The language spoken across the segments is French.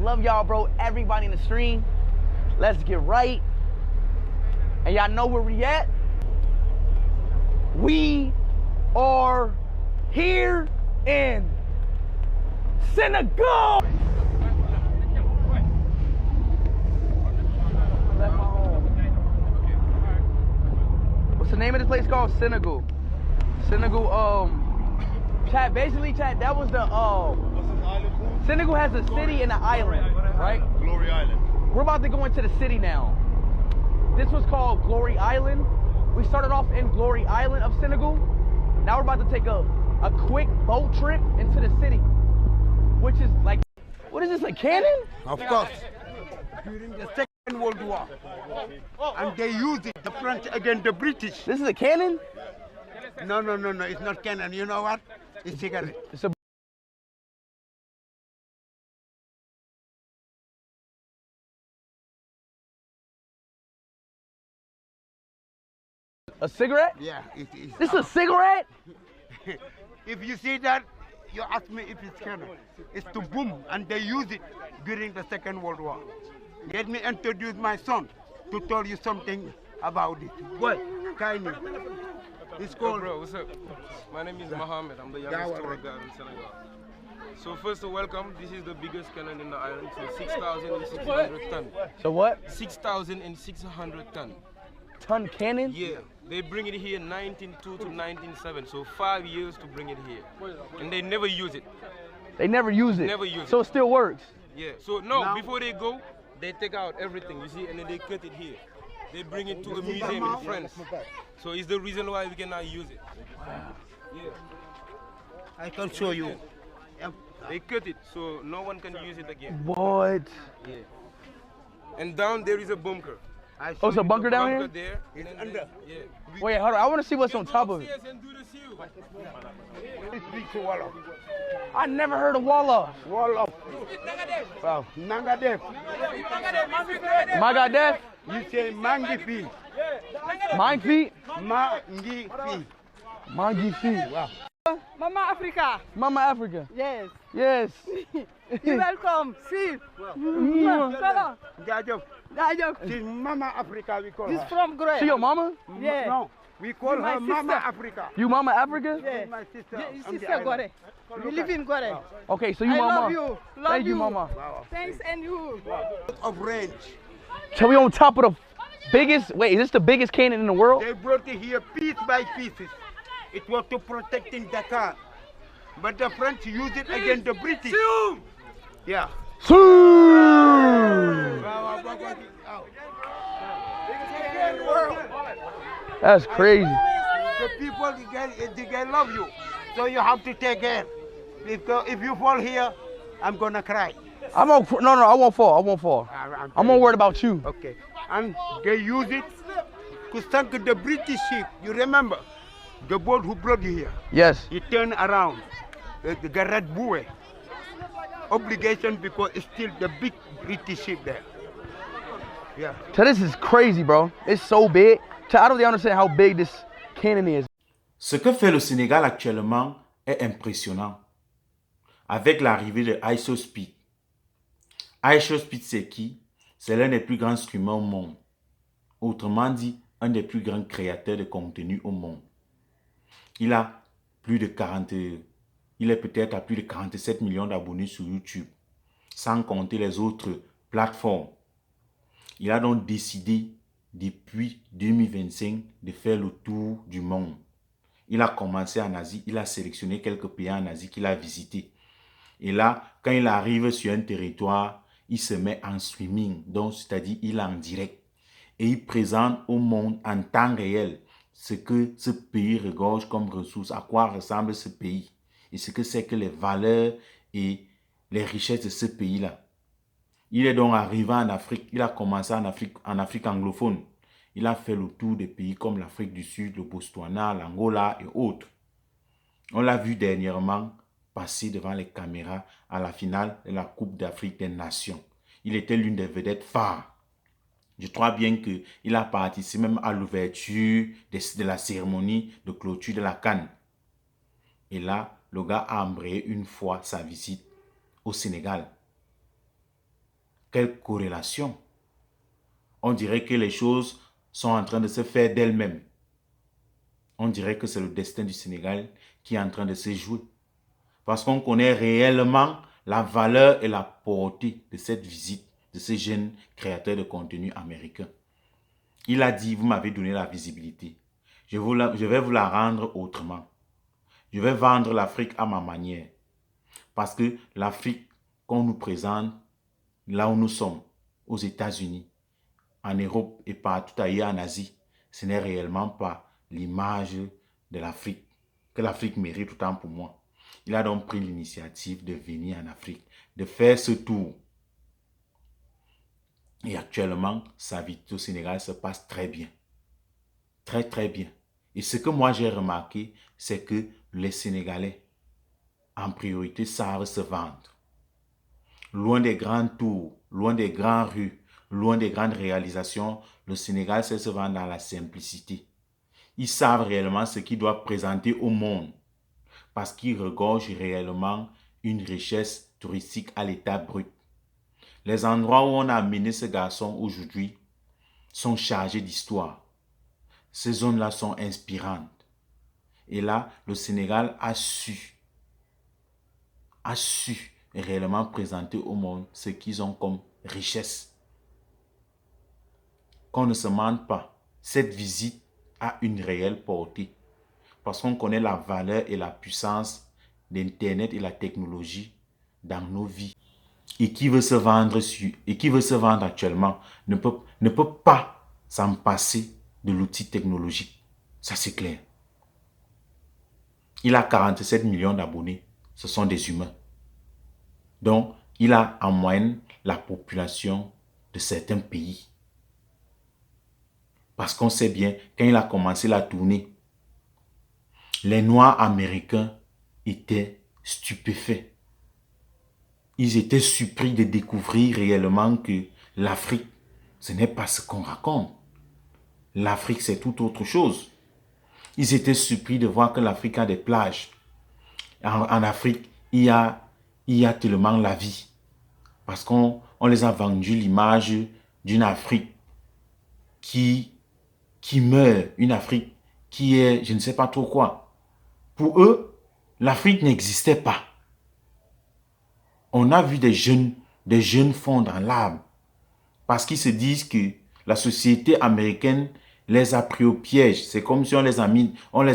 love y'all, bro. Everybody in the stream. Let's get right. And y'all know where we at? We are here in Senegal. What's the name of this place called? Senegal. Senegal, chat, basically, chat, that was the, Senegal has a city and an island, right? Glory Island. We're about to go into the city now. This was called Glory Island. We started off in Glory Island of Senegal. Now we're about to take a quick boat trip into the city, which is like, what is this, a cannon? Of course. During the Second World War. And they used it, the French against the British. This is a cannon? No, it's not cannon. You know what? It's cigarette. It's a cigarette? Yeah, it is. This is a cigarette? If you see that, you ask me if it's cannon. It's to boom, and they use it during the Second World War. Let me introduce my son to tell you something about it. What? Kindly. It's called... Bro, what's up? My name is Mohammed. I'm the youngest tour guide in Senegal. So first, welcome. This is the biggest cannon in the island. So 6,600 tons. So what? 6,600 tons. Ton cannon? Yeah. They bring it here 1902 to 1907. So 5 years to bring it here. And they never use it. They never use it. Never use so it. it still works. Yeah. So no, before they go, they take out everything, you see, and then they cut it here. They bring it to a museum in France. So it's the reason why we cannot use it. Wow. Yeah. I can show you. They cut it, so no one can use it again. What? Yeah. And down there is a bunker. Oh, it's a bunker down here? There. It's under. Yeah. Wait, hold on. I want to see what's on top of it. Speak to Wolof. I never heard of Wolof. Wolof. Wow. Nangadef. Magadef? You say Mangifi. Mind feet? Mangifi. Mangi feet. Wow. Mama Africa. Mama Africa. Yes. Yes. You're welcome. See. Wow. Jajov. She's Mama Africa, we call He's her. from Grey. She your mama? Yeah. No, we call My her Mama sister. Africa. You Mama Africa? Yeah. My sister. Yeah, on the Sister island. Gore. We live in Gore. Okay, so you I mama. love you. Love Thank you, mama. Wow. Thanks and you. Of range. So we on top of the biggest, wait, is this the biggest cannon in the world? They brought it here piece by pieces. It was to protect in Dakar. But the French used it against the British. Yeah. That's crazy. The people, they love you. So you have to take care. If you fall here, I'm gonna cry. No, I won't fall. I won't fall. I'm more worried about you. Okay. And they use it to sink the British ship. You remember? The boat who brought you here. Yes. He turned around. The Garrett Buoy. Obligation because it's still the big British ship there. Yeah. So this is crazy, bro. It's so big. So I don't really understand how big this cannon is. Ce que fait le Sénégal actuellement est impressionnant. Avec l'arrivée de ISOSpeed. ISOSpeed, c'est qui? C'est l'un des plus grands streamers au monde. Autrement dit, un des plus grands créateurs de contenu au monde. Il a plus de 40... Il est peut-être à plus de 47 millions d'abonnés sur YouTube, sans compter les autres plateformes. Il a donc décidé, depuis 2025, de faire le tour du monde. Il a commencé en Asie, il a sélectionné quelques pays en Asie qu'il a visités. Et là, quand il arrive sur un territoire, il se met en streaming, donc c'est-à-dire il est en direct. Et il présente au monde en temps réel ce que ce pays regorge comme ressources, à quoi ressemble ce pays. Et ce que c'est que les valeurs et les richesses de ce pays-là. Il est donc arrivé en Afrique, il a commencé en Afrique anglophone. Il a fait le tour des pays comme l'Afrique du Sud, le Botswana, l'Angola et autres. On l'a vu dernièrement passer devant les caméras à la finale de la Coupe d'Afrique des Nations. Il était l'une des vedettes phares. Je crois bien qu'il a participé même à l'ouverture de la cérémonie de clôture de la CAN. Et là, le gars a embrayé une fois sa visite au Sénégal. Quelle corrélation! On dirait que les choses sont en train de se faire d'elles-mêmes. On dirait que c'est le destin du Sénégal qui est en train de se jouer. Parce qu'on connaît réellement la valeur et la portée de cette visite de ce jeune créateur de contenu américain. Il a dit, vous m'avez donné la visibilité. Je vais vous la rendre autrement. Je vais vendre l'Afrique à ma manière. Parce que l'Afrique qu'on nous présente, là où nous sommes, aux États-Unis, en Europe et partout ailleurs en Asie, ce n'est réellement pas l'image de l'Afrique que l'Afrique mérite autant pour moi. Il a donc pris l'initiative de venir en Afrique, de faire ce tour. Et actuellement, sa vie au Sénégal se passe très bien. Très, très bien. Et ce que moi j'ai remarqué, c'est que les Sénégalais, en priorité, savent se vendre. Loin des grands tours, loin des grandes rues, loin des grandes réalisations, le Sénégal sait se vendre dans la simplicité. Ils savent réellement ce qu'ils doivent présenter au monde parce qu'ils regorgent réellement une richesse touristique à l'état brut. Les endroits où on a amené ce garçon aujourd'hui sont chargés d'histoire. Ces zones-là sont inspirantes. Et là, le Sénégal a su réellement présenter au monde ce qu'ils ont comme richesse. Qu'on ne se mente pas, cette visite a une réelle portée parce qu'on connaît la valeur et la puissance d'Internet et la technologie dans nos vies. Et qui veut se vendre actuellement ne peut pas s'en passer de l'outil technologique. Ça, c'est clair. Il a 47 millions d'abonnés. Ce sont des humains. Donc, il a en moyenne la population de certains pays. Parce qu'on sait bien, quand il a commencé la tournée, les Noirs américains étaient stupéfaits. Ils étaient surpris de découvrir réellement que l'Afrique, ce n'est pas ce qu'on raconte. L'Afrique, c'est tout autre chose. Ils étaient surpris de voir que l'Afrique a des plages. En Afrique, il y a tellement la vie. Parce qu'on les a vendu l'image d'une Afrique qui meurt, une Afrique qui est, je ne sais pas trop quoi. Pour eux, l'Afrique n'existait pas. On a vu des jeunes fondre dans l'arbre parce qu'ils se disent que la société américaine les a pris au piège. C'est comme si on les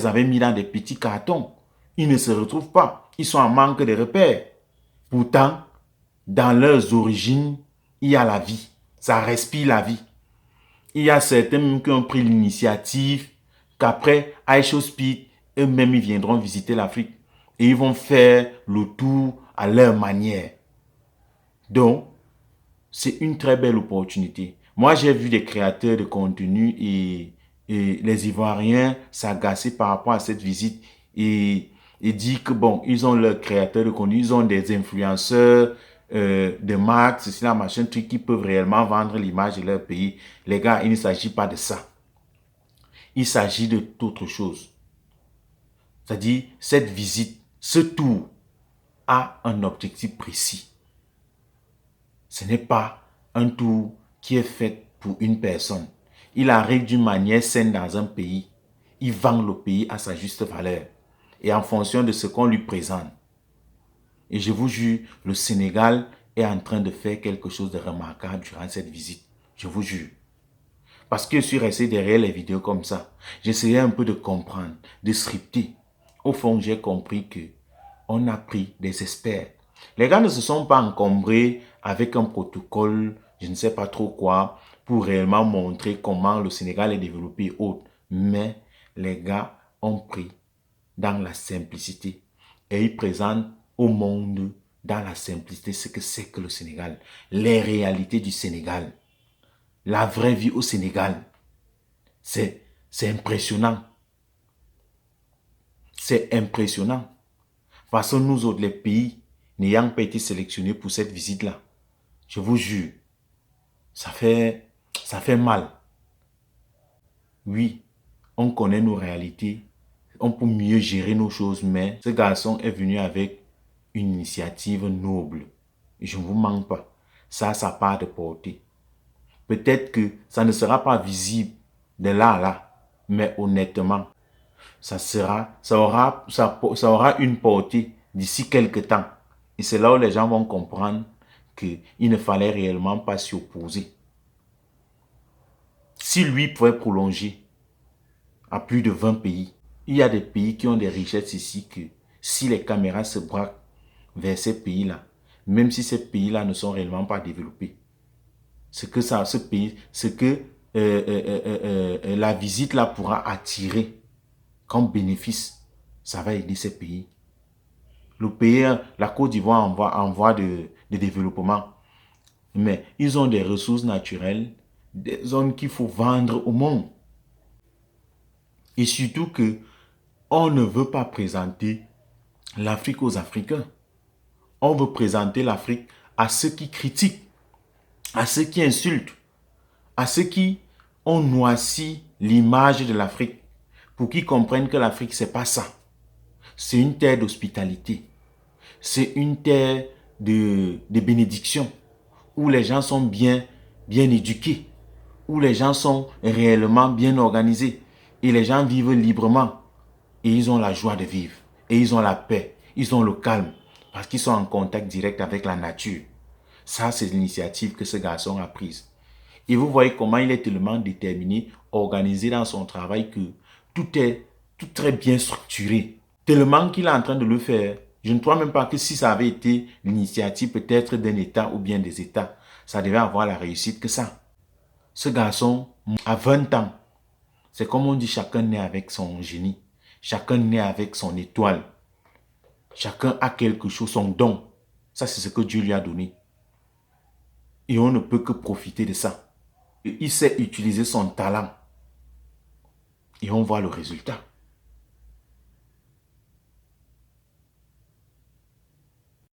avait mis dans des petits cartons. Ils ne se retrouvent pas. Ils sont en manque de repères. Pourtant, dans leurs origines, il y a la vie. Ça respire la vie. Il y a certains même qui ont pris l'initiative qu'après iShowSpeed, eux-mêmes ils viendront visiter l'Afrique et ils vont faire le tour à leur manière. Donc, c'est une très belle opportunité. Moi, j'ai vu des créateurs de contenu et les Ivoiriens s'agacer par rapport à cette visite et dire que bon, ils ont leurs créateurs de contenu, ils ont des influenceurs de marques, ceci, la machin, truc qui peuvent réellement vendre l'image de leur pays. Les gars, il ne s'agit pas de ça. Il s'agit de d'autre chose. C'est-à-dire, cette visite, ce tour a un objectif précis. Ce n'est pas un tour qui est fait pour une personne. Il arrive d'une manière saine dans un pays. Il vend le pays à sa juste valeur. Et en fonction de ce qu'on lui présente. Et je vous jure, le Sénégal est en train de faire quelque chose de remarquable durant cette visite. Je vous jure. Parce que je suis resté derrière les vidéos comme ça. J'essayais un peu de comprendre, de scripter. Au fond, j'ai compris que on a pris des experts. Les gars ne se sont pas encombrés avec un protocole, je ne sais pas trop quoi, pour réellement montrer comment le Sénégal est développé et autres. Mais les gars ont pris dans la simplicité. Et ils présentent au monde dans la simplicité ce que c'est que le Sénégal. Les réalités du Sénégal. La vraie vie au Sénégal. C'est impressionnant. C'est impressionnant. Parce que nous autres, les pays, n'ayant pas été sélectionnés pour cette visite-là, je vous jure, ça fait mal. Oui, on connaît nos réalités, on peut mieux gérer nos choses, mais ce garçon est venu avec une initiative noble. Et je ne vous mens pas. ça a sa part de portée. Peut-être que ça ne sera pas visible de là à là, mais honnêtement, ça aura une portée d'ici quelques temps. Et c'est là où les gens vont comprendre qu'il ne fallait réellement pas s'y opposer. Si lui pouvait prolonger à plus de 20 pays, il y a des pays qui ont des richesses ici que si les caméras se braquent vers ces pays-là, même si ces pays-là ne sont réellement pas développés, la visite là pourra attirer comme bénéfice, ça va aider ces pays. Le pays, la Côte d'Ivoire en voie de développement, mais ils ont des ressources naturelles, des zones qu'il faut vendre au monde. Et surtout que on ne veut pas présenter l'Afrique aux Africains. On veut présenter l'Afrique à ceux qui critiquent, à ceux qui insultent, à ceux qui ont noirci l'image de l'Afrique pour qu'ils comprennent que l'Afrique, c'est pas ça. C'est une terre d'hospitalité. C'est une terre de bénédiction où les gens sont bien éduqués, où les gens sont réellement bien organisés et les gens vivent librement et ils ont la joie de vivre et ils ont la paix, ils ont le calme parce qu'ils sont en contact direct avec la nature. Ça, c'est l'initiative que ce garçon a prise. Et vous voyez comment il est tellement déterminé, organisé dans son travail que tout est très bien structuré. Tellement qu'il est en train de le faire. Je ne crois même pas que si ça avait été l'initiative peut-être d'un État ou bien des États, ça devait avoir la réussite que ça. Ce garçon, à 20 ans, c'est comme on dit, chacun naît avec son génie. Chacun naît avec son étoile. Chacun a quelque chose, son don. Ça, c'est ce que Dieu lui a donné. Et on ne peut que profiter de ça. Et il sait utiliser son talent. Et on voit le résultat.